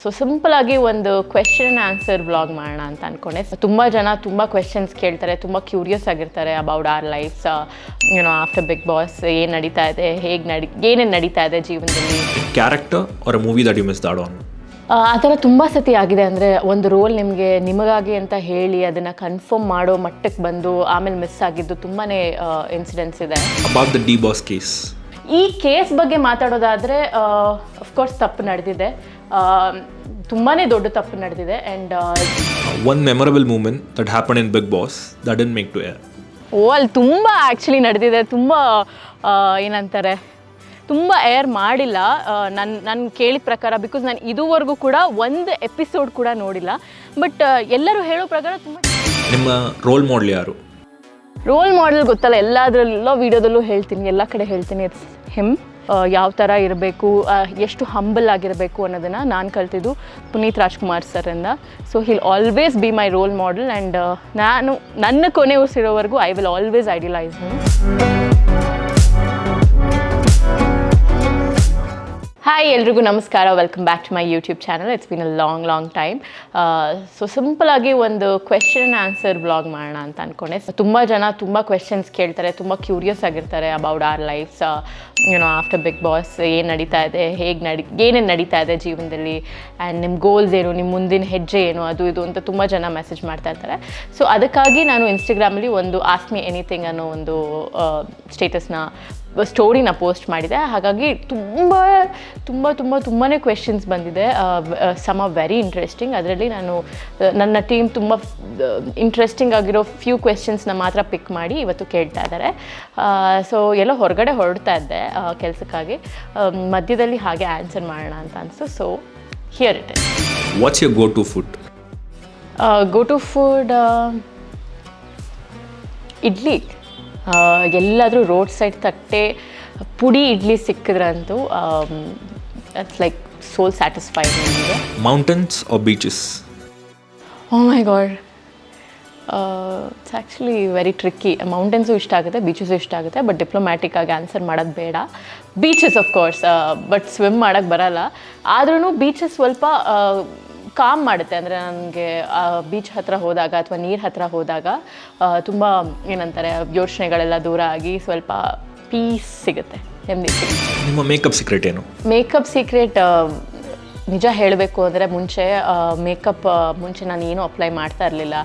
So simple ಆಗಿ ಒಂದು question and answer vlog ಮಾಡೋಣ ಅಂತ ಅಂದ್ಕೊಂಡೆ. ತುಂಬ ಜನ ತುಂಬ ಕ್ವೆಶನ್ಸ್ ಕೇಳ್ತಾರೆ, ತುಂಬ ಕ್ಯೂರಿಯಸ್ ಆಗಿರ್ತಾರೆ about our lives, you know after Bigg Boss ಏನು ನಡೀತಾ ಇದೆ, ಏನೇನು ನಡೀತಾ ಇದೆ ಜೀವನದಲ್ಲಿ. Character or a movie that you missed out on? ಆ ಥರ ತುಂಬ ಸತಿ ಆಗಿದೆ. ಅಂದರೆ ಒಂದು ರೋಲ್ ನಿಮಗಾಗಿ ಅಂತ ಹೇಳಿ ಅದನ್ನು ಕನ್ಫರ್ಮ್ ಮಾಡೋ ಮಟ್ಟಕ್ಕೆ ಬಂದು ಆಮೇಲೆ ಮಿಸ್ ಆಗಿದ್ದು ತುಂಬಾ ಇನ್ಸಿಡೆಂಟ್ಸ್ ಇದೆ. About the D Boss case, ಈ ಕೇಸ್ ಬಗ್ಗೆ ಮಾತಾಡೋದಾದರೆ ಅಫ್ಕೋರ್ಸ್ ತಪ್ಪು ನಡೆದಿದೆ, ತುಂಬಾ ದೊಡ್ಡ ತಪ್ಪು ನಡೆದಿದೆ. And one memorable moment that happen in Bigg Boss that didn't make to air. ಅಲ್ಲಿ ತುಂಬ ಆ್ಯಕ್ಚುಲಿ ನಡೆದಿದೆ, ತುಂಬ ಏನಂತಾರೆ, ತುಂಬ ಏರ್ ಮಾಡಿಲ್ಲ ನಾನು ಕೇಳಿದ ಪ್ರಕಾರ. ಬಿಕಾಸ್ ನಾನು ಇದುವರೆಗೂ ಕೂಡ ಒಂದು ಎಪಿಸೋಡ್ ಕೂಡ ನೋಡಿಲ್ಲ. ಬಟ್ ಎಲ್ಲರೂ ಹೇಳೋ ಪ್ರಕಾರ ತುಂಬ. ನಿಮ್ಮ ರೋಲ್ ಮಾಡೆಲ್ ಯಾರು? ರೋಲ್ ಮಾಡೆಲ್ ಗೊತ್ತಲ್ಲ, ಎಲ್ಲದರಲ್ಲೋ ವೀಡಿಯೋದಲ್ಲೂ ಹೇಳ್ತೀನಿ, ಎಲ್ಲ ಕಡೆ ಹೇಳ್ತೀನಿ, ಇಟ್ಸ್ ಹಿಮ್. ಯಾವ ಥರ ಇರಬೇಕು, ಎಷ್ಟು ಹಂಬಲ್ ಆಗಿರಬೇಕು ಅನ್ನೋದನ್ನು ನಾನು ಕಲ್ತಿದ್ದು ಪುನೀತ್ ರಾಜ್ಕುಮಾರ್ ಸರಿಂದ. So he'll always be my role model. And ನಾನು ನನ್ನ ಕೊನೆ ಉಸಿರೋವರೆಗೂ I will always idealise him. Hi, ಎಲ್ರಿಗೂ ನಮಸ್ಕಾರ. Welcome back to my YouTube channel. It's been a long time. So ಸಿಂಪಲಾಗಿ ಒಂದು ಕ್ವೆಶ್ಚನ್ ಆ್ಯಂಡ್ ಆನ್ಸರ್ ವ್ಲಾಗ್ ಮಾಡೋಣ ಅಂತ ಅಂದ್ಕೊಂಡೆ. ತುಂಬ ಜನ ತುಂಬ ಕ್ವೆಶನ್ಸ್ ಕೇಳ್ತಾರೆ, ತುಂಬ ಕ್ಯೂರಿಯಸ್ ಆಗಿರ್ತಾರೆ about our lives, you know after Bigg Boss ಏನು ನಡೀತಾ ಇದೆ, ಏನೇನು ನಡೀತಾ ಇದೆ ಜೀವನದಲ್ಲಿ, ಆ್ಯಂಡ್ ನಿಮ್ಮ ಗೋಲ್ಸ್ ಏನು, ನಿಮ್ಮ ಮುಂದಿನ ಹೆಜ್ಜೆ ಏನು, ಅದು ಇದು ಅಂತ ತುಂಬ ಜನ ಮೆಸೇಜ್ ಮಾಡ್ತಾ ಇರ್ತಾರೆ. ಸೊ ಅದಕ್ಕಾಗಿ ನಾನು ಇನ್ಸ್ಟಾಗ್ರಾಮಲ್ಲಿ ಒಂದು ಆಸ್ಕ್ ಮಿ ಎನಿಥಿಂಗ್ ಅನ್ನೋ ಒಂದು ಸ್ಟೋರಿನ ಪೋಸ್ಟ್ ಮಾಡಿದೆ. ಹಾಗಾಗಿ ತುಂಬಾ ಕ್ವೆಶನ್ಸ್ ಬಂದಿದೆ, ಸಮ್ ಆರ್ ವೆರಿ ಇಂಟ್ರೆಸ್ಟಿಂಗ್. ಅದರಲ್ಲಿ ನನ್ನ ಟೀಮ್ ತುಂಬ ಇಂಟ್ರೆಸ್ಟಿಂಗ್ ಆಗಿರೋ ಫ್ಯೂ ಕ್ವೆಶನ್ಸ್ನ ಮಾತ್ರ ಪಿಕ್ ಮಾಡಿ ಇವತ್ತು ಕೇಳ್ತಾ ಇದ್ದಾರೆ. ಸೊ ಎಲ್ಲೋ ಹೊರಗಡೆ ಹೊರಡ್ತಾ ಇದ್ದೆ ಕೆಲಸಕ್ಕಾಗಿ, ಮಧ್ಯದಲ್ಲಿ ಹಾಗೆ ಆನ್ಸರ್ ಮಾಡೋಣ ಅಂತ ಅನಿಸ್ತು. So here it is. What's your go to food? Go to food idli. ಎಲ್ಲಾದರೂ ರೋಡ್ ಸೈಡ್ ತಟ್ಟೆ ಪುಡಿ ಇಡ್ಲಿ ಸಿಕ್ಕಿದ್ರಂತೂ ಇಟ್ಸ್ ಲೈಕ್ ಸೋಲ್ ಸ್ಯಾಟಿಸ್ಫೈಡ್ ನನಗೆ. Mountains or beaches? Oh my god, it's actually very tricky. Mountains ಇಷ್ಟ ಆಗುತ್ತೆ, ಬೀಚಸ್ಸು ಇಷ್ಟ ಆಗುತ್ತೆ, ಬಟ್ ಡಿಪ್ಲೊಮ್ಯಾಟಿಕ್ ಆಗಿ ಆನ್ಸರ್ ಮಾಡೋದು ಬೇಡ. Beaches of course, but swim ಮಾಡೋಕ್ಕೆ ಬರಲ್ಲ. ಆದ್ರೂ ಬೀಚಸ್ ಸ್ವಲ್ಪ ಕಾಮ್ ಮಾಡುತ್ತೆ. ಅಂದರೆ ನನಗೆ ಬೀಚ್ ಹತ್ತಿರ ಹೋದಾಗ ಅಥವಾ ನೀರು ಹತ್ತಿರ ಹೋದಾಗ ತುಂಬ ಏನಂತಾರೆ, ಯೋಚನೆಗಳೆಲ್ಲ ದೂರ ಆಗಿ ಸ್ವಲ್ಪ ಪೀಸ್ ಸಿಗುತ್ತೆ, ನೆಮ್ಮದಿ ಸಿಗುತ್ತೆ. ನಿಮ್ಮ ಮೇಕಪ್ ಸೀಕ್ರೆಟ್ ಏನು? ಮೇಕಪ್ ಸೀಕ್ರೆಟ್ ನಿಜ ಹೇಳಬೇಕು ಅಂದರೆ ಮುಂಚೆ ನಾನು ಏನೂ ಅಪ್ಲೈ ಮಾಡ್ತಾ ಇರಲಿಲ್ಲ,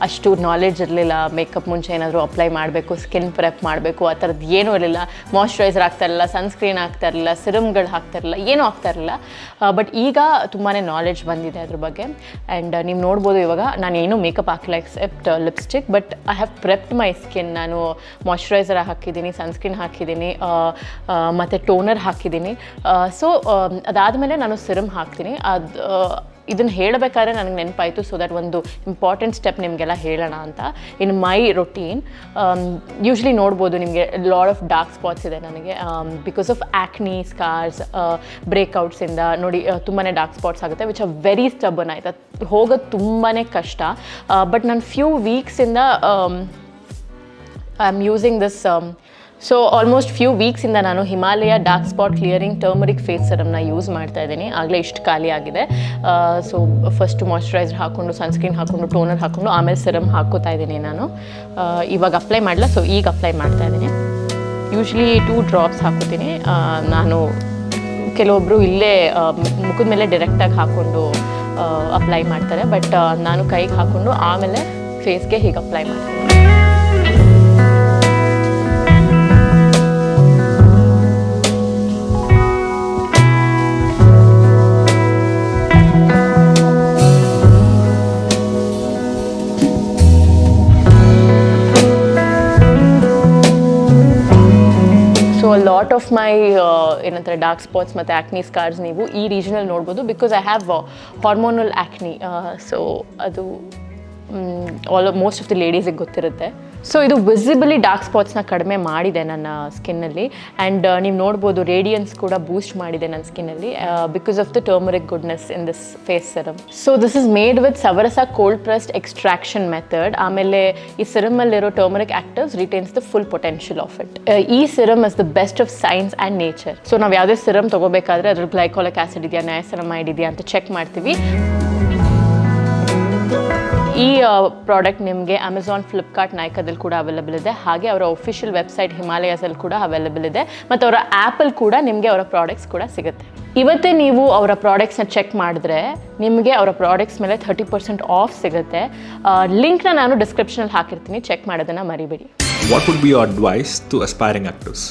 ಅಷ್ಟು ನಾಲೆಡ್ಜ್ ಇರಲಿಲ್ಲ. ಮೇಕಪ್ ಮುಂಚೆ ಏನಾದರೂ ಅಪ್ಲೈ ಮಾಡಬೇಕು, ಸ್ಕಿನ್ ಪ್ರೆಪ್ ಮಾಡಬೇಕು, ಆ ಥರದ್ದು ಏನೂ ಇರಲಿಲ್ಲ. ಮಾಯ್ಶ್ಚರೈಸರ್ ಆಗ್ತಾಯಿರಲಿಲ್ಲ, ಸನ್ಸ್ಕ್ರೀನ್ ಆಗ್ತಾಯಿರಲಿಲ್ಲ, ಸಿರಮ್ಗಳು ಹಾಕ್ತಾಯಿರಲಿಲ್ಲ, ಏನೂ ಆಗ್ತಾಯಿರಲಿಲ್ಲ. ಬಟ್ ಈಗ ತುಂಬಾ ನಾಲೆಡ್ಜ್ ಬಂದಿದೆ ಅದ್ರ ಬಗ್ಗೆ. ಆ್ಯಂಡ್ ನೀವು ನೋಡ್ಬೋದು, ಇವಾಗ ನಾನು ಏನೂ ಮೇಕಪ್ ಹಾಕಿಲ್ಲ except lipstick. But I have prepped my skin. ನಾನು ಮಾಯ್ಶ್ಚರೈಸರ್ ಹಾಕಿದ್ದೀನಿ, ಸನ್ಸ್ಕ್ರೀನ್ ಹಾಕಿದ್ದೀನಿ, ಮತ್ತು ಟೋನರ್ ಹಾಕಿದ್ದೀನಿ. ಸೊ ಅದಾದಮೇಲೆ ನಾನು ಸಿರಮ್ ಹಾಕ್ತೀನಿ. ಇದನ್ನು ಹೇಳಬೇಕಾದ್ರೆ ನನಗೆ ನೆನಪಾಯಿತು, ಸೊ ದಟ್ ಒಂದು ಇಂಪಾರ್ಟೆಂಟ್ ಸ್ಟೆಪ್ ನಿಮಗೆಲ್ಲ ಹೇಳೋಣ ಅಂತ. ಇನ್ ಮೈ ರೊಟೀನ್ ಯೂಶ್ವಲಿ ನೋಡ್ಬೋದು ನಿಮಗೆ ಲಾಡ್ ಆಫ್ ಡಾರ್ಕ್ ಸ್ಪಾಟ್ಸ್ ಇದೆ ನನಗೆ, ಬಿಕಾಸ್ ಆಫ್ ಆ್ಯಕ್ನಿ, ಸ್ಕಾರ್ಸ್, ಬ್ರೇಕ್ಔಟ್ಸಿಂದ ನೋಡಿ ತುಂಬಾ ಡಾರ್ಕ್ ಸ್ಪಾಟ್ಸ್ ಆಗುತ್ತೆ, ವಿಚ್ ಆರ್ ವೆರಿ ಸ್ಟಬನ್. ಆಯಿತಾ, ಹೋಗೋದು ತುಂಬಾ ಕಷ್ಟ. ಬಟ್ ನಾನು ಫ್ಯೂ ವೀಕ್ಸಿಂದ I am using this. So almost few ವೀಕ್ಸಿಂದ ನಾನು Himalaya dark spot clearing turmeric face ಸರಮ್ನ ಯೂಸ್ ಮಾಡ್ತಾ ಇದ್ದೀನಿ. ಆಗಲೇ ಇಷ್ಟು ಖಾಲಿ ಆಗಿದೆ. ಸೊ ಫಸ್ಟು ಮಾಯ್ಶ್ಚರೈಸರ್ ಹಾಕ್ಕೊಂಡು, ಸನ್ಸ್ಕ್ರೀನ್ ಹಾಕ್ಕೊಂಡು, ಟೋನರ್ ಹಾಕ್ಕೊಂಡು, ಆಮೇಲೆ ಸಿರಮ್ ಹಾಕ್ಕೋತಾ ಇದ್ದೀನಿ ನಾನು. ಇವಾಗ ಅಪ್ಲೈ ಮಾಡಲ್ಲ, ಸೊ ಈಗ ಅಪ್ಲೈ ಮಾಡ್ತಾ ಇದ್ದೀನಿ. ಯೂಶ್ವಲಿ 2 ಡ್ರಾಪ್ಸ್ ಹಾಕೋತೀನಿ ನಾನು. ಕೆಲವೊಬ್ಬರು ಇಲ್ಲೇ ಮುಖದ ಮೇಲೆ ಡೈರೆಕ್ಟಾಗಿ ಹಾಕ್ಕೊಂಡು ಅಪ್ಲೈ ಮಾಡ್ತಾರೆ, ಬಟ್ ನಾನು ಕೈಗೆ ಹಾಕ್ಕೊಂಡು ಆಮೇಲೆ ಫೇಸ್ಗೆ ಹೀಗೆ ಅಪ್ಲೈ ಮಾಡ್ತೀನಿ. ಲಾಟ್ ಆಫ್ ಮೈ ಏನಂತಾರೆ ಡಾರ್ಕ್ ಸ್ಪಾಟ್ಸ್ ಮತ್ತು ಆ್ಯಕ್ನಿ ಸ್ಕಾರ್ಸ್ ನೀವು ಈ ರೀಜನಲ್ಲಿ ನೋಡ್ಬೋದು, because I have hormonal acne. So ಅದು ಮೋಸ್ಟ್ ಆಫ್ ದಿ ಲೇಡೀಸಿಗೆ ಗೊತ್ತಿರುತ್ತೆ. ಸೊ ಇದು ವಿಸಿಬಲಿ ಡಾರ್ಕ್ ಸ್ಪಾಟ್ಸ್ನ ಕಡಿಮೆ ಮಾಡಿದೆ ನನ್ನ ಸ್ಕಿನ್ನಲ್ಲಿ ಆ್ಯಂಡ್ ನೀವು ನೋಡ್ಬೋದು ರೇಡಿಯನ್ಸ್ ಕೂಡ ಬೂಸ್ಟ್ ಮಾಡಿದೆ ನನ್ನ ಸ್ಕಿನ್ನಲ್ಲಿ because of the turmeric goodness in this face serum. So this is made with ಸವರಸ ಕೋಲ್ಡ್ ಪ್ರೆಸ್ಡ್ ಎಕ್ಸ್ಟ್ರಾಕ್ಷನ್ ಮೆಥಡ್. ಆಮೇಲೆ ಈ ಸಿರಮಲ್ಲಿರೋ turmeric actives retains the full potential of it. ಈ serum is the best of science and nature. So ನಾವು ಯಾವುದೇ serum ತೊಗೋಬೇಕಾದ್ರೆ ಅದ್ರ glycolic acid ಇದೆಯಾ, ನಯಾಸಿನಮೈಡ್ ಇದೆಯಾ ಅಂತ ಚೆಕ್ ಮಾಡ್ತೀವಿ. ಈ ಪ್ರಾಡಕ್ಟ್ ನಿಮಗೆ ಅಮೆಝಾನ್, ಫ್ಲಿಪ್ಕಾರ್ಟ್, ನೈಕಾದಲ್ಲಿ ಕೂಡ ಅವೈಲೇಬಲ್ ಇದೆ. ಹಾಗೆ ಅವರ ಒಫಿಷಿಯಲ್ ವೆಬ್ಸೈಟ್ ಹಿಮಾಲಯಾಸಲ್ಲಿ ಕೂಡ ಅವೈಲೇಬಲ್ ಇದೆ. ಮತ್ತು ಅವರ ಆ್ಯಪಲ್ಲಿ ಕೂಡ ನಿಮಗೆ ಅವರ ಪ್ರಾಡಕ್ಟ್ಸ್ ಕೂಡ ಸಿಗುತ್ತೆ. ಇವತ್ತೇ ನೀವು ಅವರ ಪ್ರಾಡಕ್ಟ್ಸ್ನ ಚೆಕ್ ಮಾಡಿದ್ರೆ ನಿಮಗೆ ಅವರ ಪ್ರಾಡಕ್ಟ್ಸ್ ಮೇಲೆ 30% ಆಫ್ ಸಿಗುತ್ತೆ. ಲಿಂಕ್ನ ನಾನು ಡಿಸ್ಕ್ರಿಪ್ಷನಲ್ಲಿ ಹಾಕಿರ್ತೀನಿ, ಚೆಕ್ ಮಾಡೋದನ್ನು ಮರಿಬೇಡಿ. What would be your advice to aspiring actors?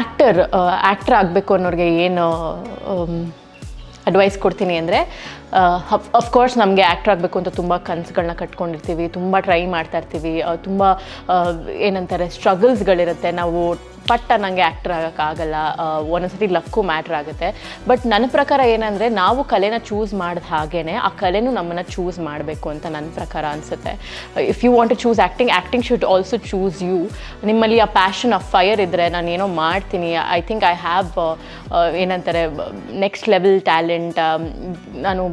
Actor ಆಗಬೇಕು ಅನ್ನೋರಿಗೆ ಏನು ಅಡ್ವೈಸ್ ಕೊಡ್ತೀನಿ ಅಂದರೆ, ಅಫ್ಕೋರ್ಸ್ ನಮಗೆ ಆ್ಯಕ್ಟರ್ ಆಗಬೇಕು ಅಂತ ತುಂಬ ಕನಸುಗಳನ್ನ ಕಟ್ಕೊಂಡಿರ್ತೀವಿ, ತುಂಬ ಟ್ರೈ ಮಾಡ್ತಾ ಇರ್ತೀವಿ, ತುಂಬ ಏನಂತಾರೆ ಸ್ಟ್ರಗಲ್ಸ್ಗಳಿರುತ್ತೆ. ನಾವು ಪಟ್ಟ ನನಗೆ ಆ್ಯಕ್ಟರ್ ಆಗೋಕ್ಕಾಗಲ್ಲ, ಒಂದೊಂದ್ಸತಿ ಲಕ್ಕು ಮ್ಯಾಟ್ರ್ ಆಗುತ್ತೆ. ಬಟ್ ನನ್ನ ಪ್ರಕಾರ ಏನಂದರೆ, ನಾವು ಕಲೆನ ಚೂಸ್ ಮಾಡಿದ ಹಾಗೇ ಆ ಕಲೆನೂ ನಮ್ಮನ್ನು ಚೂಸ್ ಮಾಡಬೇಕು ಅಂತ ನನ್ನ ಪ್ರಕಾರ ಅನಿಸುತ್ತೆ. If you want to choose acting should also choose you. ನಿಮ್ಮಲ್ಲಿ ಆ ಪ್ಯಾಷನ್, ಆ ಫೈರ್ ಇದ್ದರೆ ನಾನು ಏನೋ ಮಾಡ್ತೀನಿ, ಐ ಥಿಂಕ್ ಐ ಹ್ಯಾವ್ ಏನಂತಾರೆ ನೆಕ್ಸ್ಟ್ ಲೆವೆಲ್ ಟ್ಯಾಲೆಂಟ್, ನಾನು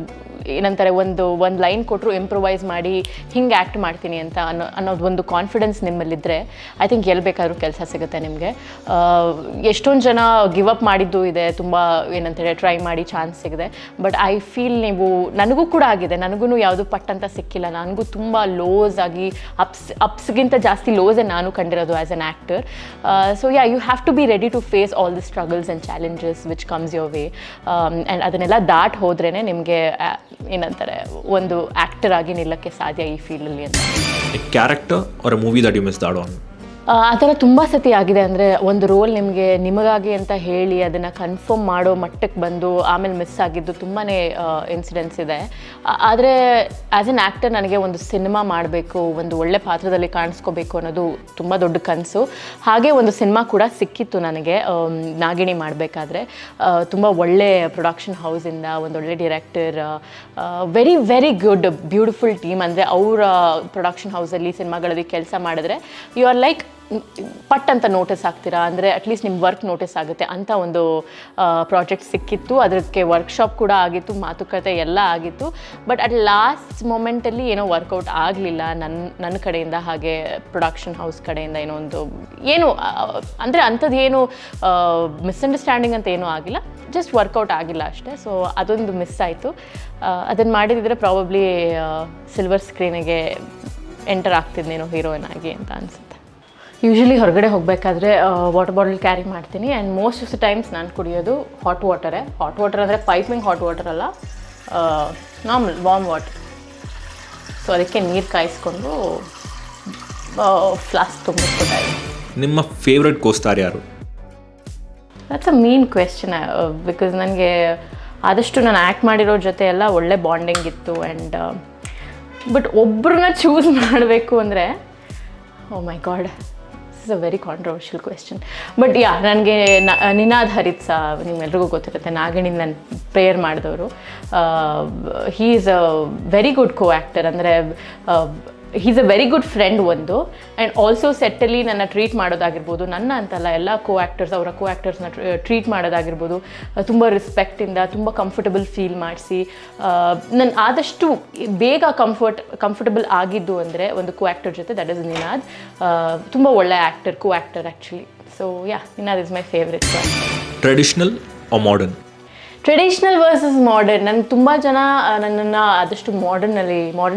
ಏನಂತಾರೆ ಒಂದು ಲೈನ್ ಕೊಟ್ಟರು ಇಂಪ್ರೂವೈಸ್ ಮಾಡಿ ಹಿಂಗೆ ಆ್ಯಕ್ಟ್ ಮಾಡ್ತೀನಿ ಅಂತ ಅನ್ನೋದು ಒಂದು ಕಾನ್ಫಿಡೆನ್ಸ್ ನಿಮ್ಮಲ್ಲಿದ್ದರೆ ಐ ಥಿಂಕ್ ಎಲ್ಲಿ ಬೇಕಾದ್ರೂ ಕೆಲಸ ಸಿಗುತ್ತೆ ನಿಮಗೆ. ಎಷ್ಟೊಂದು ಜನ ಗಿವ್ ಅಪ್ ಮಾಡಿದ್ದು ಇದೆ, ತುಂಬ ಏನಂತಾರೆ ಟ್ರೈ ಮಾಡಿ ಚಾನ್ಸ್ ಸಿಗಿದೆ. ಬಟ್ ಐ ಫೀಲ್ ನನಗೂ ಕೂಡ ಆಗಿದೆ, ನನಗೂ ಯಾವುದು ಪಟ್ಟಂತ ಸಿಕ್ಕಿಲ್ಲ. ನನಗೂ ತುಂಬ ಲೋಸ್ ಆಗಿ ಅಪ್ಸ್ಗಿಂತ ಜಾಸ್ತಿ ಲೋಸೇ ನಾನು ಕಂಡಿರೋದು as an actor. So you have to be ready to face all the struggles and challenges which comes your way. And ಅದನ್ನೆಲ್ಲ ದಾಟ್ ಹೋದ್ರೇ ನಿಮಗೆ ಏನಂತಾರೆ ಒಂದು ಆ್ಯಕ್ಟರ್ ಆಗಿ ನಿಲ್ಲಕ್ಕೆ ಸಾಧ್ಯ ಈ ಫೀಲ್ಡಲ್ಲಿ ಅಂತ. A character or a movie that you missed out on? ಆ ಥರ ತುಂಬ ಸತಿ ಆಗಿದೆ. ಅಂದರೆ ಒಂದು ರೋಲ್ ನಿಮಗಾಗಿ ಅಂತ ಹೇಳಿ ಅದನ್ನು ಕನ್ಫರ್ಮ್ ಮಾಡೋ ಮಟ್ಟಕ್ಕೆ ಬಂದು ಆಮೇಲೆ ಮಿಸ್ ಆಗಿದ್ದು ತುಂಬಾ ಇನ್ಸಿಡೆಂಟ್ಸ್ ಇದೆ. ಆದರೆ ಆ್ಯಸ್ ಎನ್ ಆ್ಯಕ್ಟರ್ ನನಗೆ ಒಂದು ಸಿನಿಮಾ ಮಾಡಬೇಕು, ಒಂದು ಒಳ್ಳೆ ಪಾತ್ರದಲ್ಲಿ ಕಾಣಿಸ್ಕೋಬೇಕು ಅನ್ನೋದು ತುಂಬ ದೊಡ್ಡ ಕನಸು. ಹಾಗೆ ಒಂದು ಸಿನಿಮಾ ಕೂಡ ಸಿಕ್ಕಿತ್ತು ನನಗೆ ನಾಗಿಣಿ ಮಾಡಬೇಕಾದ್ರೆ. ತುಂಬ ಒಳ್ಳೆ ಪ್ರೊಡಕ್ಷನ್ ಹೌಸಿಂದ ಒಂದೊಳ್ಳೆ director, very very good beautiful team. ಅಂದರೆ ಅವರ ಪ್ರೊಡಕ್ಷನ್ ಹೌಸಲ್ಲಿ ಸಿನಿಮಾಗಳಲ್ಲಿ ಕೆಲಸ ಮಾಡಿದ್ರೆ ಯು ಆರ್ ಲೈಕ್ ಪಟ್ ಅಂತ ನೋಟಿಸ್ ಆಗ್ತೀರಾ, ಅಂದರೆ ಅಟ್ಲೀಸ್ಟ್ ನಿಮ್ಮ ವರ್ಕ್ ನೋಟಿಸ್ ಆಗುತ್ತೆ ಅಂತ ಒಂದು ಪ್ರಾಜೆಕ್ಟ್ ಸಿಕ್ಕಿತ್ತು. ಅದಕ್ಕೆ ವರ್ಕ್ಶಾಪ್ ಕೂಡ ಆಗಿತ್ತು, ಮಾತುಕತೆ ಎಲ್ಲ ಆಗಿತ್ತು. ಬಟ್ ಅಟ್ ಲಾಸ್ಟ್ ಮೊಮೆಂಟಲ್ಲಿ ಏನೋ ವರ್ಕೌಟ್ ಆಗಲಿಲ್ಲ ನನ್ನ ಕಡೆಯಿಂದ, ಹಾಗೆ ಪ್ರೊಡಕ್ಷನ್ ಹೌಸ್ ಕಡೆಯಿಂದ ಏನು ಅಂದರೆ ಅಂಥದ್ದು ಏನು ಮಿಸ್ಅಂಡರ್ಸ್ಟ್ಯಾಂಡಿಂಗ್ ಅಂತ ಏನೂ ಆಗಿಲ್ಲ, ಜಸ್ಟ್ ವರ್ಕೌಟ್ ಆಗಿಲ್ಲ ಅಷ್ಟೇ. ಸೊ ಅದೊಂದು ಮಿಸ್ ಆಯಿತು. ಅದನ್ನು ಮಾಡಿದಿದ್ರೆ ಪ್ರಾಬಬ್ಲಿ ಸಿಲ್ವರ್ ಸ್ಕ್ರೀನಿಗೆ ಎಂಟರ್ ಆಗ್ತಿದ್ನೇನೋ ಹೀರೋಯಿನ್ ಆಗಿ ಅಂತ ಅನಿಸುತ್ತೆ. ಯೂಶ್ವಲಿ ಹೊರಗಡೆ ಹೋಗಬೇಕಾದ್ರೆ ವಾಟರ್ ಬಾಟಲ್ ಕ್ಯಾರಿ ಮಾಡ್ತೀನಿ. And most of the times ನಾನು ಕುಡಿಯೋದು ಹಾಟ್ ವಾಟರೇ. ಹಾಟ್ ವಾಟರ್ ಅಂದರೆ ಪೈಪಿಂಗ್ ಹಾಟ್ ವಾಟರ್ ಅಲ್ಲ, ನಾರ್ಮಲ್ ವಾರ್ಮ್ ವಾಟರ್. ಸೊ ಅದಕ್ಕೆ ನೀರು ಕಾಯಿಸ್ಕೊಂಡು ಫ್ಲಾಸ್ಕ್ ತುಂಬಿಸ್ಕೊತಾ ಇದ್ದೀನಿ. ನಿಮ್ಮ ಫೇವ್ರೆಟ್ ಕೋಸ್ಟಾರ್ ಯಾರು? That's a mean question because ನನಗೆ ಆದಷ್ಟು ನಾನು ಆ್ಯಕ್ಟ್ ಮಾಡಿರೋ ಜೊತೆ ಎಲ್ಲ ಒಳ್ಳೆ ಬಾಂಡಿಂಗ್ ಇತ್ತು. ಆ್ಯಂಡ್ ಬಟ್ ಒಬ್ಬರನ್ನ ಚೂಸ್ ಮಾಡಬೇಕು ಅಂದರೆ, oh my god, is a very controversial question. But ನನಗೆ ನಿನಾದ್ ಹರಿತ್ ನಿಮ್ಮೆಲ್ರಿಗೂ ಗೊತ್ತಿರುತ್ತೆ, ನಾಗಿಣಿ ನನ್ನ ಪ್ರೇಯರ್ ಮಾಡಿದವರು. He is a very good co actor. ಅಂದರೆ he's a very good friend ಒಂದು. ಆ್ಯಂಡ್ ಆಲ್ಸೋ ಸೆಟ್ಟಲ್ಲಿ ನನ್ನ ಟ್ರೀಟ್ ಮಾಡೋದಾಗಿರ್ಬೋದು, ನನ್ನ ಅಂತಲ್ಲ ಎಲ್ಲ ಅವರ ಕೋ ಆ್ಯಕ್ಟರ್ಸ್ನ ಟ್ರೀಟ್ ಮಾಡೋದಾಗಿರ್ಬೋದು, ತುಂಬ ರೆಸ್ಪೆಕ್ಟಿಂದ ತುಂಬ ಕಂಫರ್ಟಬಲ್ ಫೀಲ್ ಮಾಡಿಸಿ ನಾನು ಆದಷ್ಟು ಬೇಗ ಕಂಫರ್ಟಬಲ್ ಆಗಿದ್ದು ಅಂದರೆ ಒಂದು ಕೋ ಆ್ಯಕ್ಟರ್ ಜೊತೆ, ದಟ್ ಇಸ್ ನಿನಾದ್. ತುಂಬ ಒಳ್ಳೆ actor, co actor actually. So Ninad is my favourite. Traditional or modern? Traditional versus modern. ನನಗೆ ತುಂಬ ಜನ ನನ್ನನ್ನು ಆದಷ್ಟು ಮಾಡರ್ನ್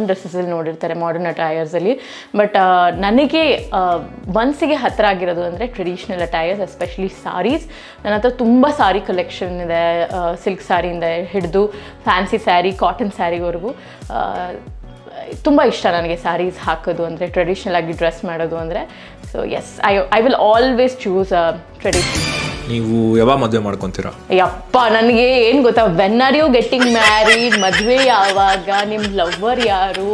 ಡ್ರೆಸ್ಸಲ್ಲಿ ನೋಡಿರ್ತಾರೆ, ಮಾಡರ್ನ್ ಅಟೈರ್ಸಲ್ಲಿ. ಬಟ್ ನನಗೆ ಮನಸ್ಸಿಗೆ ಹತ್ತಿರ ಆಗಿರೋದು ಅಂದರೆ ಟ್ರೆಡಿಷ್ನಲ್ ಅಟೈರ್ಸ್, ಎಸ್ಪೆಷಲಿ ಸಾರೀಸ್. ನನ್ನ ಹತ್ರ ತುಂಬ ಸಾರಿ ಕಲೆಕ್ಷನ್ ಇದೆ, ಸಿಲ್ಕ್ ಸ್ಯಾರಿಯಿಂದ ಹಿಡಿದು ಫ್ಯಾನ್ಸಿ ಸ್ಯಾರಿ, ಕಾಟನ್ ಸ್ಯಾರಿವರೆಗೂ. ತುಂಬ ಇಷ್ಟ ನನಗೆ ಸ್ಯಾರೀಸ್ ಹಾಕೋದು, ಅಂದರೆ ಟ್ರೆಡಿಷ್ನಲ್ ಆಗಿ ಡ್ರೆಸ್ ಮಾಡೋದು ಅಂದರೆ. So yes, I will always choose traditional. ನೀವು ಯಾವಾಗ ಮದುವೆ ಮಾಡ್ಕೊತೀರಾ? ಯಪ್ಪ, ನನಗೆ ಏನು ಗೊತ್ತಾ, when are you getting married, ಮದುವೆ ಯಾವಾಗ, ನಿಮ್ಮ ಲವ್ವರ್ ಯಾರು,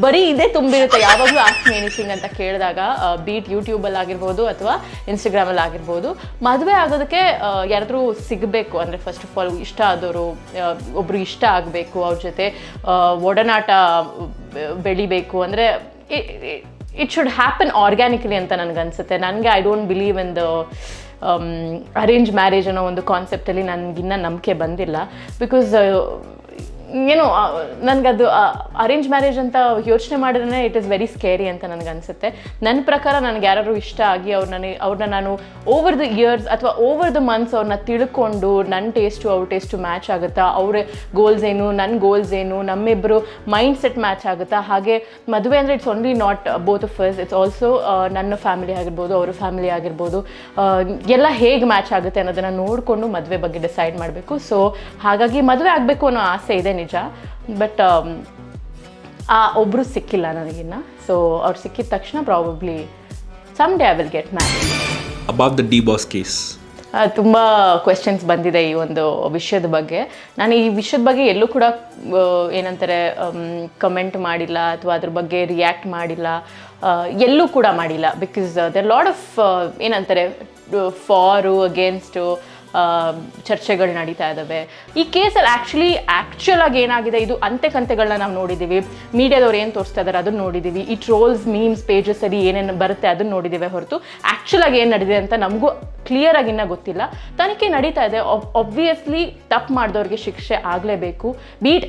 ಬರೀ ಇದೇ ತುಂಬಿರುತ್ತೆ. ಯಾವಾಗಲೂ ಆಸ್ಕ್ ಮಿ ಎನಿಥಿಂಗ್ ಅಂತ ಕೇಳಿದಾಗ, ಬೀಟ್ ಯೂಟ್ಯೂಬಲ್ಲಿ ಆಗಿರ್ಬೋದು ಅಥವಾ ಇನ್ಸ್ಟಾಗ್ರಾಮಲ್ಲಿ ಆಗಿರ್ಬೋದು, ಮದುವೆ ಆಗೋದಕ್ಕೆ ಯಾರಾದರೂ ಸಿಗಬೇಕು. ಅಂದರೆ ಫಸ್ಟ್ ಆಫ್ ಆಲ್ ಇಷ್ಟ ಆದವರು, ಒಬ್ಬರು ಇಷ್ಟ ಆಗಬೇಕು, ಅವ್ರ ಜೊತೆ ಒಡನಾಟ ಬೆಳಿಬೇಕು. ಅಂದರೆ ಇಟ್ ಶುಡ್ ಹ್ಯಾಪನ್ ಆರ್ಗ್ಯಾನಿಕಲಿ ಅಂತ ನನಗನ್ಸುತ್ತೆ. ನನಗೆ I don't believe in the arrange marriage ಅನ್ನೋ ಒಂದು ಕಾನ್ಸೆಪ್ಟಲ್ಲಿ ನನಗಿನ್ನ ನಂಬಿಕೆ ಬಂದಿಲ್ಲ. ಬಿಕಾಸ್ ಏನೋ ನನಗದು ಅರೇಂಜ್ ಮ್ಯಾರೇಜ್ ಅಂತ ಯೋಚನೆ ಮಾಡಿದ್ರೆ ಇಟ್ ಇಸ್ ವೆರಿ ಸ್ಕೇರಿ ಅಂತ ನನಗನ್ಸುತ್ತೆ. ನನ್ನ ಪ್ರಕಾರ ನನಗೆ ಯಾರು ಇಷ್ಟ ಆಗಿ ಅವ್ರನ್ನ ನಾನು ಓವರ್ ದ ಇಯರ್ಸ್ ಅಥವಾ ಓವರ್ ದ ಮಂತ್ಸ್ ಅವ್ರನ್ನ ತಿಳ್ಕೊಂಡು ನನ್ನ ಟೇಸ್ಟು ಅವ್ರ ಟೇಸ್ಟು ಮ್ಯಾಚ್ ಆಗುತ್ತಾ, ಅವ್ರ ಗೋಲ್ಸ್ ಏನು ನನ್ನ ಗೋಲ್ಸ್ ಏನು, ನಮ್ಮಿಬ್ಬರು ಮೈಂಡ್ ಸೆಟ್ ಮ್ಯಾಚ್ ಆಗುತ್ತಾ. ಹಾಗೆ ಮದುವೆ ಅಂದರೆ it's only not both of us, it's also ನನ್ನ ಫ್ಯಾಮಿಲಿ ಆಗಿರ್ಬೋದು ಅವ್ರ ಫ್ಯಾಮಿಲಿ ಆಗಿರ್ಬೋದು, ಎಲ್ಲ ಹೇಗೆ ಮ್ಯಾಚ್ ಆಗುತ್ತೆ ಅನ್ನೋದನ್ನು ನೋಡಿಕೊಂಡು ಮದುವೆ ಬಗ್ಗೆ ಡಿಸೈಡ್ ಮಾಡಬೇಕು. ಸೊ ಹಾಗಾಗಿ ಮದುವೆ ಆಗಬೇಕು ಅನ್ನೋ ಆಸೆ ಇದೆ ನಿಜ. ಬಟ್ ಒಬ್ಬರು ಸಿಕ್ಕಿಲ್ಲ ನನಗಿನ್ನ. ಸೊ ಅವ್ರು ಸಿಕ್ಕಿದ ತಕ್ಷಣ probably some day I will get married. About the D Boss case ತುಂಬ ಕ್ವೆಶನ್ಸ್ ಬಂದಿದೆ ಈ ಒಂದು ವಿಷಯದ ಬಗ್ಗೆ. ನಾನು ಈ ವಿಷಯದ ಬಗ್ಗೆ ಎಲ್ಲೂ ಕೂಡ ಏನಂತಾರೆ ಕಮೆಂಟ್ ಮಾಡಿಲ್ಲ ಅಥವಾ ಅದ್ರ ಬಗ್ಗೆ ರಿಯಾಕ್ಟ್ ಮಾಡಿಲ್ಲ, ಎಲ್ಲೂ ಕೂಡ ಮಾಡಿಲ್ಲ. ಬಿಕಾಸ್ ದೇರ್ ಲಾಟ್ ಆಫ್ ಏನಂತಾರೆ ಫಾರು ಅಗೇನ್ಸ್ಟು ಚರ್ಚೆಗಳು ನಡೀತಾ ಇದ್ದಾವೆ. ಈ ಕೇಸಲ್ಲಿ ಆ್ಯಕ್ಚುಲ್ ಆಗಿ ಏನಾಗಿದೆ, ಇದು ಅಂತೆಕಂತೆಗಳನ್ನ ನಾವು ನೋಡಿದ್ದೀವಿ, ಮೀಡಿಯಾದವ್ರು ಏನು ತೋರಿಸ್ತಾ ಇದ್ದಾರೆ ಅದನ್ನು ನೋಡಿದ್ದೀವಿ, ಈ ಟ್ರೋಲ್ಸ್ ಮೀಮ್ಸ್ ಪೇಜಸಲ್ಲಿ ಏನೇನು ಬರುತ್ತೆ ಅದನ್ನು ನೋಡಿದ್ದೀವಿ ಹೊರತು ಆ್ಯಕ್ಚುಲ್ ಆಗಿ ಏನು ನಡೆದಿದೆ ಅಂತ ನಮಗೂ ಕ್ಲಿಯರ್ ಆಗಿ ಇನ್ನೂ ಗೊತ್ತಿಲ್ಲ. ತನಿಖೆ ನಡೀತಾ ಇದೆ. ಒಬ್ವಿಯಸ್ಲಿ ತಪ್ಪು ಮಾಡಿದವ್ರಿಗೆ ಶಿಕ್ಷೆ ಆಗಲೇಬೇಕು. But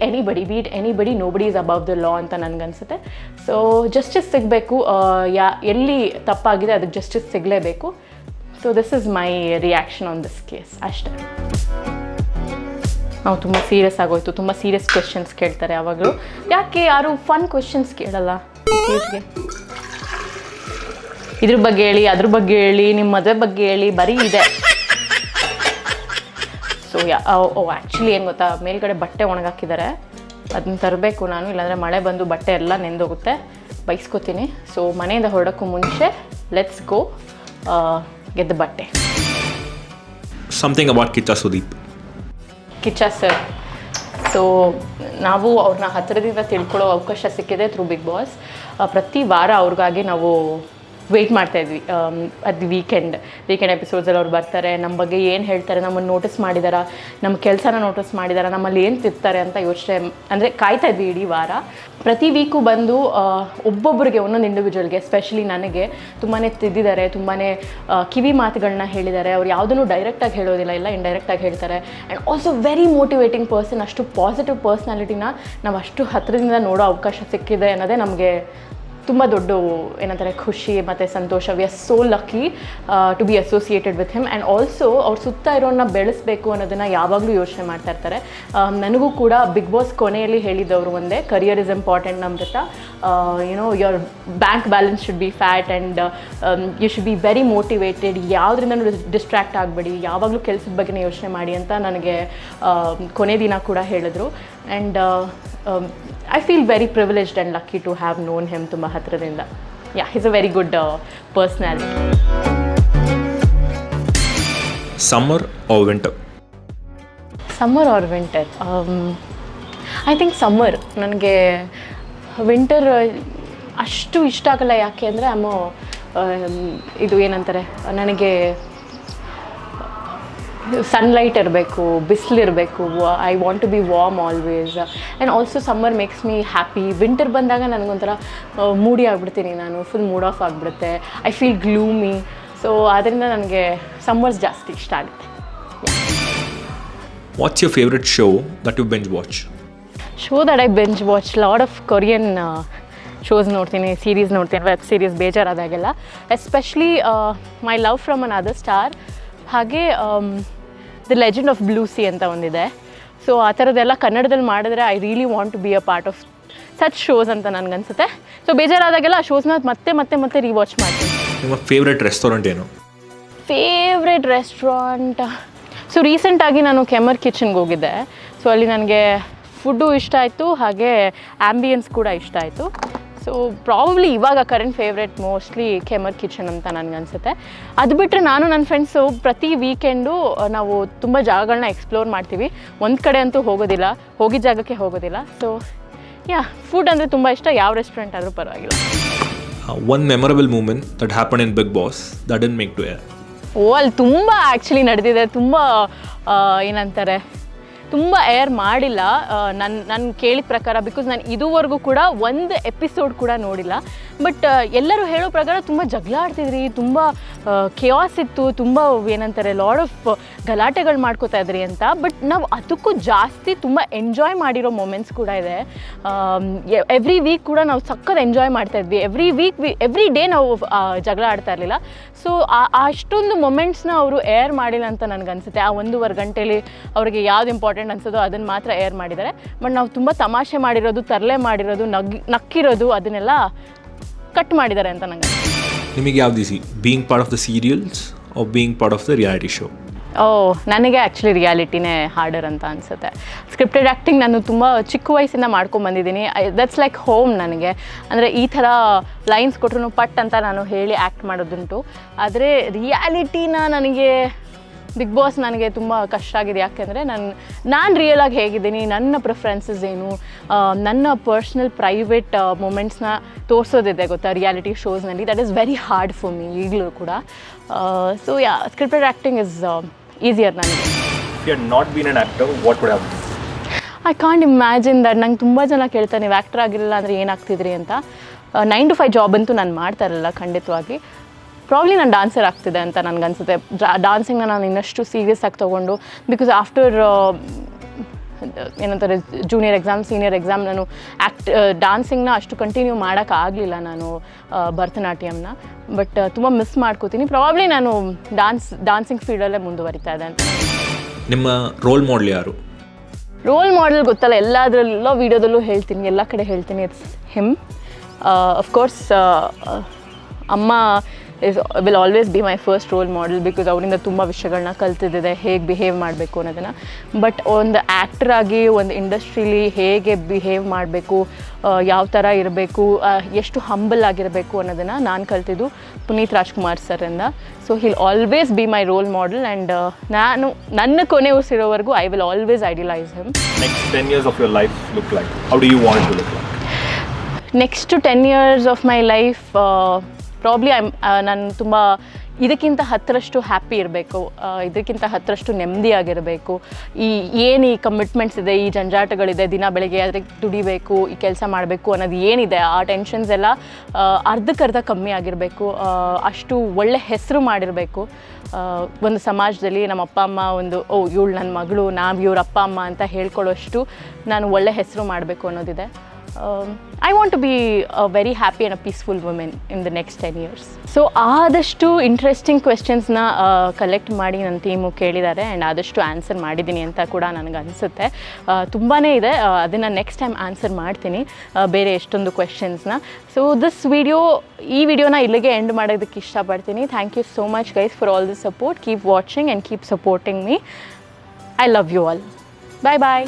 anybody nobody is above the law ಅಂತ ನನಗನ್ಸುತ್ತೆ. ಸೊ ಜಸ್ಟಿಸ್ ಸಿಗಬೇಕು. ಎಲ್ಲಿ ತಪ್ಪಾಗಿದೆ ಅದಕ್ಕೆ ಜಸ್ಟಿಸ್ ಸಿಗಲೇಬೇಕು. So this is my reaction on this case ಅಷ್ಟೇ. ನಾವು ತುಂಬ ಸೀರಿಯಸ್ ಆಗೋಯ್ತು. ತುಂಬ ಸೀರಿಯಸ್ ಕ್ವೆಶನ್ಸ್ ಕೇಳ್ತಾರೆ ಯಾವಾಗಲೂ. ಯಾಕೆ ಯಾರು ಫನ್ ಕ್ವೆಶನ್ಸ್ ಕೇಳಲ್ಲ ಕೇಸ್ಗೆ? ಇದ್ರ ಬಗ್ಗೆ ಹೇಳಿ, ಅದ್ರ ಬಗ್ಗೆ ಹೇಳಿ, ನಿಮ್ಮ ಮದುವೆ ಬಗ್ಗೆ ಹೇಳಿ, ಬರೀ ಇದೆ. ಸೊ ಆ್ಯಕ್ಚುಲಿ ಏನು ಗೊತ್ತಾ, ಮೇಲ್ಗಡೆ ಬಟ್ಟೆ ಒಣಗಾಕಿದ್ದಾರೆ, ಅದನ್ನ ತರಬೇಕು ನಾನು, ಇಲ್ಲಾಂದರೆ ಮಳೆ ಬಂದು ಬಟ್ಟೆ ಎಲ್ಲ ನೆಂದೋಗುತ್ತೆ, ಬೈಸ್ಕೊತೀನಿ. ಸೊ ಮನೆಯಿಂದ ಹೊರಡೋಕ್ಕೂ ಮುಂಚೆ ಲೆಟ್ಸ್ ಗೋ ಗೆದ್ದ ಬಟ್ಟೆ. Something about Kichcha Sudeep. Kichcha sir, so ನಾವು ಅವ್ರನ್ನ ಹತ್ತಿರದಿಂದ ತಿಳ್ಕೊಳ್ಳೋ ಅವಕಾಶ ಸಿಕ್ಕಿದೆ ಥ್ರೂ ಬಿಗ್ ಬಾಸ್. ಪ್ರತಿ ವಾರ ಅವ್ರಿಗಾಗಿ ನಾವು ವೆಯ್ಟ್ ಮಾಡ್ತಾಯಿದ್ವಿ. ಅದು ವೀಕೆಂಡ್ ಎಪಿಸೋಡ್ಸಲ್ಲಿ ಅವ್ರು ಬರ್ತಾರೆ, ನಮ್ಮ ಬಗ್ಗೆ ಏನು ಹೇಳ್ತಾರೆ, ನಮ್ಮನ್ನು ನೋಟಿಸ್ ಮಾಡಿದಾರ, ನಮ್ಮ ಕೆಲಸನ ನೋಟಿಸ್ ಮಾಡಿದಾರ, ನಮ್ಮಲ್ಲಿ ಏನು ತಿರ್ತಾರೆ ಅಂತ ಯೋಚನೆ ಅಂದರೆ ಕಾಯ್ತಾ ಇದ್ವಿ ಇಡೀ ವಾರ. ಪ್ರತಿ ವೀಕು ಬಂದು ಒಬ್ಬೊಬ್ಬರಿಗೆ ಒಂದೊಂದು ಇಂಡಿವಿಜುವಲ್ಗೆ, ಎಸ್ಪೆಷಲಿ ನನಗೆ ತುಂಬಾ ತಿದ್ದಿದ್ದಾರೆ, ತುಂಬಾ ಕಿವಿ ಮಾತುಗಳನ್ನ ಹೇಳಿದ್ದಾರೆ. ಅವ್ರು ಯಾವುದನ್ನು ಡೈರೆಕ್ಟಾಗಿ ಹೇಳೋದಿಲ್ಲ, ಎಲ್ಲ ಇಂಡೈರೆಕ್ಟಾಗಿ ಹೇಳ್ತಾರೆ. And also very motivating person. ಅಷ್ಟು ಪಾಸಿಟಿವ್ ಪರ್ಸ್ನಾಲಿಟಿನ ನಾವು ಅಷ್ಟು ಹತ್ತಿರದಿಂದ ನೋಡೋ ಅವಕಾಶ ಸಿಕ್ಕಿದೆ ಅನ್ನೋದೇ ನಮಗೆ ತುಂಬ ದೊಡ್ಡ ಏನಂತಾರೆ ಖುಷಿ ಮತ್ತು ಸಂತೋಷ. We are so lucky to be associated with him. And also ಅವ್ರ ಸುತ್ತ ಇರೋನ್ನ ಬೆಳೆಸಬೇಕು ಅನ್ನೋದನ್ನು ಯಾವಾಗಲೂ ಯೋಚನೆ ಮಾಡ್ತಾ ಇರ್ತಾರೆ. ನನಗೂ ಕೂಡ ಬಿಗ್ ಬಾಸ್ ಕೊನೆಯಲ್ಲಿ ಹೇಳಿದ್ದವರು ಒಂದೇ, career is important Namratha. Your bank balance should be fat and you should be very motivated. ಯಾವುದರಿಂದ ಡಿಸ್ಟ್ರ್ಯಾಕ್ಟ್ ಆಗಬೇಡಿ, ಯಾವಾಗಲೂ ಕೆಲಸದ ಬಗ್ಗೆನೇ ಯೋಚನೆ ಮಾಡಿ ಅಂತ ನನಗೆ ಕೊನೆ ದಿನ ಕೂಡ ಹೇಳಿದ್ರು. And I feel very privileged and lucky to have known him ತುಂಬ ಹತ್ತಿರದಿಂದ. Yeah, he's a very good personality. Summer or winter? Summer or winter? I think summer. ನನಗೆ ವಿಂಟರ್ ಅಷ್ಟು ಇಷ್ಟ ಆಗಲ್ಲ. ಯಾಕೆ ಅಂದರೆ ಇದು ಏನಂತಾರೆ, ನನಗೆ ಸನ್ಲೈಟ್ ಇರಬೇಕು, ಬಿಸಿಲಿರಬೇಕು. I want to be warm always. And also summer makes me happy. Winter ಬಂದಾಗ ನನಗೊಂಥರ ಮೂಡಿ ಆಗಿಬಿಡ್ತೀನಿ ನಾನು, ಫುಲ್ ಮೂಡ್ ಆಫ್ ಆಗಿಬಿಡುತ್ತೆ. I feel gloomy. ಸೊ ಅದರಿಂದ ನನಗೆ ಸಮ್ಮರ್ಸ್ ಜಾಸ್ತಿ ಇಷ್ಟ ಆಗುತ್ತೆ. What's your favorite show that you binge watch? Show that I binge watch lot of Korean shows ನೋಡ್ತೀನಿ, ಸೀರೀಸ್ ನೋಡ್ತೀನಿ, ವೆಬ್ ಸೀರೀಸ್ ಬೇಜಾರಾದಾಗೆಲ್ಲ. Especially my love from another star, ಹಾಗೆ the legend of blue sea ಅಂತ ಒಂದಿದೆ. So ಆ ಥರದ್ದೆಲ್ಲ ಕನ್ನಡದಲ್ಲಿ ಮಾಡಿದ್ರೆ I really want to be a part of such shows ಅಂತ ನನಗನ್ಸುತ್ತೆ. ಸೊ ಬೇಜಾರಾದಾಗೆಲ್ಲ ಆ ಶೋಸ್ನ ಮತ್ತೆ ರಿವಾಚ್ ಮಾಡ್ತೀನಿ. ನಿಮ್ಮ ಫೇವ್ರೆಟ್ ರೆಸ್ಟೋರೆಂಟ್ ಏನು? ಫೇವ್ರೆಟ್ ರೆಸ್ಟೋರೆಂಟ್, ಸೊ ರೀಸೆಂಟಾಗಿ ನಾನು ಕೆಮರ್ ಕಿಚನ್ಗೆ ಹೋಗಿದ್ದೆ. ಸೊ ಅಲ್ಲಿ ನನಗೆ ಫುಡ್ಡು ಇಷ್ಟ ಆಯಿತು, ಹಾಗೆ ಆ್ಯಂಬಿಯನ್ಸ್ ಕೂಡ ಇಷ್ಟ ಆಯಿತು. ಸೊ ಪ್ರಾಬಬ್ಲಿ ಇವಾಗ ಕರೆಂಟ್ ಫೇವ್ರೆಟ್ ಮೋಸ್ಟ್ಲಿ ಕೆಮರ್ ಕಿಚನ್ ಅಂತ ನನಗನ್ಸುತ್ತೆ. ಅದು ಬಿಟ್ಟರೆ ನಾನು ನನ್ನ ಫ್ರೆಂಡ್ಸು ಪ್ರತಿ ವೀಕೆಂಡು ನಾವು ತುಂಬ ಜಾಗಗಳನ್ನ ಎಕ್ಸ್ಪ್ಲೋರ್ ಮಾಡ್ತೀವಿ. ಒಂದು ಕಡೆ ಅಂತೂ ಹೋಗೋದಿಲ್ಲ, ಹೋಗಿದ್ದ ಜಾಗಕ್ಕೆ ಹೋಗೋದಿಲ್ಲ. ಸೊ ಫುಡ್ ಅಂದರೆ ತುಂಬ ಇಷ್ಟ, ಯಾವ ರೆಸ್ಟೋರೆಂಟ್ ಆದರೂ ಪರವಾಗಿಲ್ಲ. One memorable moment that happened in Big Boss that didn't make to air? ಅಲ್ಲಿ ತುಂಬ ಆ್ಯಕ್ಚುಲಿ ನಡೆದಿದೆ. ತುಂಬ ಏನಂತಾರೆ, ತುಂಬ ಏರ್ ಮಾಡಿಲ್ಲ ನಾನು ಕೇಳಿದ ಪ್ರಕಾರ. ಬಿಕಾಸ್ ನಾನು ಇದುವರೆಗೂ ಕೂಡ ಒಂದು ಎಪಿಸೋಡ್ ಕೂಡ ನೋಡಿಲ್ಲ. ಬಟ್ ಎಲ್ಲರೂ ಹೇಳೋ ಪ್ರಕಾರ ತುಂಬ ಜಗಳ ಆಡ್ತಿದ್ರಿ, ತುಂಬ ಕೆಯಾಸ್ ಇತ್ತು, ತುಂಬ ಏನಂತಾರೆ ಲಾಡ್ ಆಫ್ ಗಲಾಟೆಗಳು ಮಾಡ್ಕೋತಾ ಇದ್ರಿ ಅಂತ. ಬಟ್ ನಾವು ಅದಕ್ಕೂ ಜಾಸ್ತಿ ತುಂಬ ಎಂಜಾಯ್ ಮಾಡಿರೋ ಮೊಮೆಂಟ್ಸ್ ಕೂಡ ಇದೆ. ಎವ್ರಿ ವೀಕ್ ಕೂಡ ನಾವು ಸಖತ್ ಎಂಜಾಯ್ ಮಾಡ್ತಾಯಿದ್ವಿ. ಎವ್ರಿ ಡೇ ನಾವು ಜಗಳ ಆಡ್ತಾ ಇರಲಿಲ್ಲ. ಸೊ ಅಷ್ಟೊಂದು ಮೊಮೆಂಟ್ಸ್ನ ಅವರು ಏರ್ ಮಾಡಿಲ್ಲ ಅಂತ ನನಗನ್ಸುತ್ತೆ. ಆ 1.5 ಗಂಟೆಯಲ್ಲಿ ಅವ್ರಿಗೆ ಯಾವ್ದು ಇಂಪಾರ್ಟೆಂಟ್ ಅನ್ಸೋದೋ ಅದನ್ನು ಮಾತ್ರ ಏರ್ ಮಾಡಿದ್ದಾರೆ. ಬಟ್ ನಾವು ತುಂಬ ತಮಾಷೆ ಮಾಡಿರೋದು, ತರಲೆ ಮಾಡಿರೋದು, ನಕ್ಕಿರೋದು ಅದನ್ನೆಲ್ಲ ಕಟ್ ಮಾಡಿದ್ದಾರೆ ಅಂತ ನಂಗೆ. ನಿಮಗೆ ಯಾವ್ದು easy, being part of the serials are being part of the reality show? ನನಗೆ ಆ್ಯಕ್ಚುಲಿ ರಿಯಾಲಿಟಿನೇ ಹಾರ್ಡರ್ ಅಂತ ಅನಿಸುತ್ತೆ. ಸ್ಕ್ರಿಪ್ಟೆಡ್ ಆ್ಯಕ್ಟಿಂಗ್ ನಾನು ತುಂಬ ಚಿಕ್ಕ ವಯಸ್ಸಿಂದ ಮಾಡ್ಕೊಂಬಂದಿದ್ದೀನಿ. ದಟ್ಸ್ ಲೈಕ್ ಹೋಮ್ ನನಗೆ. ಅಂದರೆ ಈ ಥರ ಲೈನ್ಸ್ ಕೊಟ್ಟರು ಪಟ್ ಅಂತ ನಾನು ಹೇಳಿ ಆ್ಯಕ್ಟ್ ಮಾಡೋದುಂಟು. ಆದರೆ ರಿಯಾಲಿಟಿನ ನನಗೆ ಬಿಗ್ ಬಾಸ್ ನನಗೆ ತುಂಬ ಕಷ್ಟ ಆಗಿದೆ. ಯಾಕೆಂದರೆ ನಾನು ರಿಯಲಾಗಿ ಹೇಗಿದ್ದೀನಿ, ನನ್ನ ಪ್ರಿಫರೆನ್ಸಸ್ ಏನು, ನನ್ನ ಪರ್ಸ್ನಲ್ ಪ್ರೈವೇಟ್ ಮೂಮೆಂಟ್ಸ್ನ ತೋರಿಸೋದಿದೆ ಗೊತ್ತಾ ರಿಯಾಲಿಟಿ ಶೋಸ್ನಲ್ಲಿ. That is very hard for me ಈಗಲೂ ಕೂಡ. So scripted acting is easier ನನಗೆ. If you had not been an actor, what would have been? I can't imagine that. ನಂಗೆ ತುಂಬ ಜನ ಕೇಳ್ತಾರೆ ನೀವು ಆ್ಯಕ್ಟರ್ ಆಗಿರಲಿಲ್ಲ ಅಂದರೆ ಏನಾಗ್ತಿದ್ರಿ ಅಂತ. 9 to 5 ಜಾಬ್ ಅಂತೂ ನಾನು ಮಾಡ್ತಾ ಇರಲಿಲ್ಲ ಖಂಡಿತವಾಗಿ. ಪ್ರಾಬ್ಲಿ ನಾನು ಡಾನ್ಸರ್ ಆಗ್ತಿದೆ ಅಂತ ನನಗನ್ಸುತ್ತೆ. ಡಾನ್ಸಿಂಗ್ನ ನಾನು ಇನ್ನಷ್ಟು ಸೀರಿಯಸ್ ಆಗಿ ತೊಗೊಂಡು, ಬಿಕಾಸ್ ಆಫ್ಟರ್ ಏನಂತಾರೆ ಜೂನಿಯರ್ ಎಕ್ಸಾಮ್, ಸೀನಿಯರ್ ಎಕ್ಸಾಮ್ ನಾನು ಡಾನ್ಸಿಂಗ್ನ ಅಷ್ಟು ಕಂಟಿನ್ಯೂ ಮಾಡೋಕ್ಕಾಗಲಿಲ್ಲ ನಾನು ಭರತನಾಟ್ಯಮ್ನ. ಬಟ್ ತುಂಬ ಮಿಸ್ ಮಾಡ್ಕೋತೀನಿ. ಪ್ರಾಬ್ಲಿ ನಾನು ಡಾನ್ಸಿಂಗ್ ಫೀಲ್ಡಲ್ಲೇ ಮುಂದುವರಿತಾ ಇದೆ ಅಂತ. ನಿಮ್ಮ ರೋಲ್ ಮಾಡೆಲ್ ಯಾರು? ರೋಲ್ ಮಾಡೆಲ್ ಗೊತ್ತಲ್ಲ, ಎಲ್ಲದರಲ್ಲೋ ವೀಡಿಯೋದಲ್ಲೂ ಹೇಳ್ತೀನಿ, ಎಲ್ಲ ಕಡೆ ಹೇಳ್ತೀನಿ, ಇಟ್ಸ್ ಹಿಮ್. ಅಫ್ಕೋರ್ಸ್ ಅಮ್ಮ will always be my first role model, because ಅವರಿಂದ ತುಂಬ ವಿಷಯಗಳನ್ನ ಕಲ್ತಿದ್ದಿದೆ, ಹೇಗೆ ಬಿಹೇವ್ ಮಾಡಬೇಕು ಅನ್ನೋದನ್ನು. ಬಟ್ ಒಂದು ಆ್ಯಕ್ಟರ್ ಆಗಿ ಒಂದು ಇಂಡಸ್ಟ್ರೀಲಿ ಹೇಗೆ ಬಿಹೇವ್ ಮಾಡಬೇಕು, ಯಾವ ಥರ ಇರಬೇಕು, ಎಷ್ಟು ಹಂಬಲ್ ಆಗಿರಬೇಕು ಅನ್ನೋದನ್ನು ನಾನು ಕಲ್ತಿದ್ದು ಪುನೀತ್ ರಾಜ್ಕುಮಾರ್ ಸರಿಂದ. So he'll always be my role model. And ನಾನು ನನ್ನ ಕೊನೆ ಉಸಿರೋವರೆಗೂ I will always idealise him. Next 10 years of your life look like? How do you want to look like? Next 10 years of my life probably ನಾನು ತುಂಬ ಇದಕ್ಕಿಂತ 10ರಷ್ಟು happy ಇರಬೇಕು, ಇದಕ್ಕಿಂತ 10ರಷ್ಟು ನೆಮ್ಮದಿಯಾಗಿರಬೇಕು. ಈ ಕಮಿಟ್ಮೆಂಟ್ಸ್ ಇದೆ, ಈ ಜಂಜಾಟಗಳಿದೆ, ದಿನ ಬೆಳಗ್ಗೆ ಅದಕ್ಕೆ ದುಡಿಬೇಕು, ಈ ಕೆಲಸ ಮಾಡಬೇಕು ಅನ್ನೋದು ಏನಿದೆ, ಆ ಟೆನ್ಷನ್ಸ್ ಎಲ್ಲ ಅರ್ಧಕ್ಕರ್ಧ ಕಮ್ಮಿ ಆಗಿರಬೇಕು. ಅಷ್ಟು ಒಳ್ಳೆ ಹೆಸರು ಮಾಡಿರಬೇಕು ಒಂದು ಸಮಾಜದಲ್ಲಿ. ನಮ್ಮ ಅಪ್ಪ ಅಮ್ಮ ಇವಳು ನನ್ನ ಮಗಳು, ನಾವು ಇವ್ರ ಅಪ್ಪ ಅಮ್ಮ ಅಂತ ಹೇಳ್ಕೊಳ್ಳೋಷ್ಟು ನಾನು ಒಳ್ಳೆ ಹೆಸರು ಮಾಡಬೇಕು ಅನ್ನೋದಿದೆ. I want to be a very happy and a peaceful woman in the next 10 years. So ಆದಷ್ಟು ಇಂಟ್ರೆಸ್ಟಿಂಗ್ ಕ್ವೆಶ್ಚನ್ಸ್ನ ಕಲೆಕ್ಟ್ ಮಾಡಿ ನನ್ನ ಟೀಮು ಕೇಳಿದ್ದಾರೆ, ಆ್ಯಂಡ್ ಆದಷ್ಟು ಆನ್ಸರ್ ಮಾಡಿದ್ದೀನಿ ಅಂತ ಕೂಡ ನನಗೆ ಅನಿಸುತ್ತೆ. ತುಂಬಾ ಇದೆ, ಅದನ್ನು ನೆಕ್ಸ್ಟ್ ಟೈಮ್ ಆನ್ಸರ್ ಮಾಡ್ತೀನಿ, ಬೇರೆ ಎಷ್ಟೊಂದು ಕ್ವೆಶ್ಚನ್ಸ್ನ. ಸೊ ಈ ವಿಡಿಯೋನ ಇಲ್ಲಿಗೆ ಎಂಡ್ ಮಾಡೋದಕ್ಕೆ ಇಷ್ಟಪಡ್ತೀನಿ. Thank you so much guys for all the support. Keep watching and keep supporting me. I love you all. Bye bye.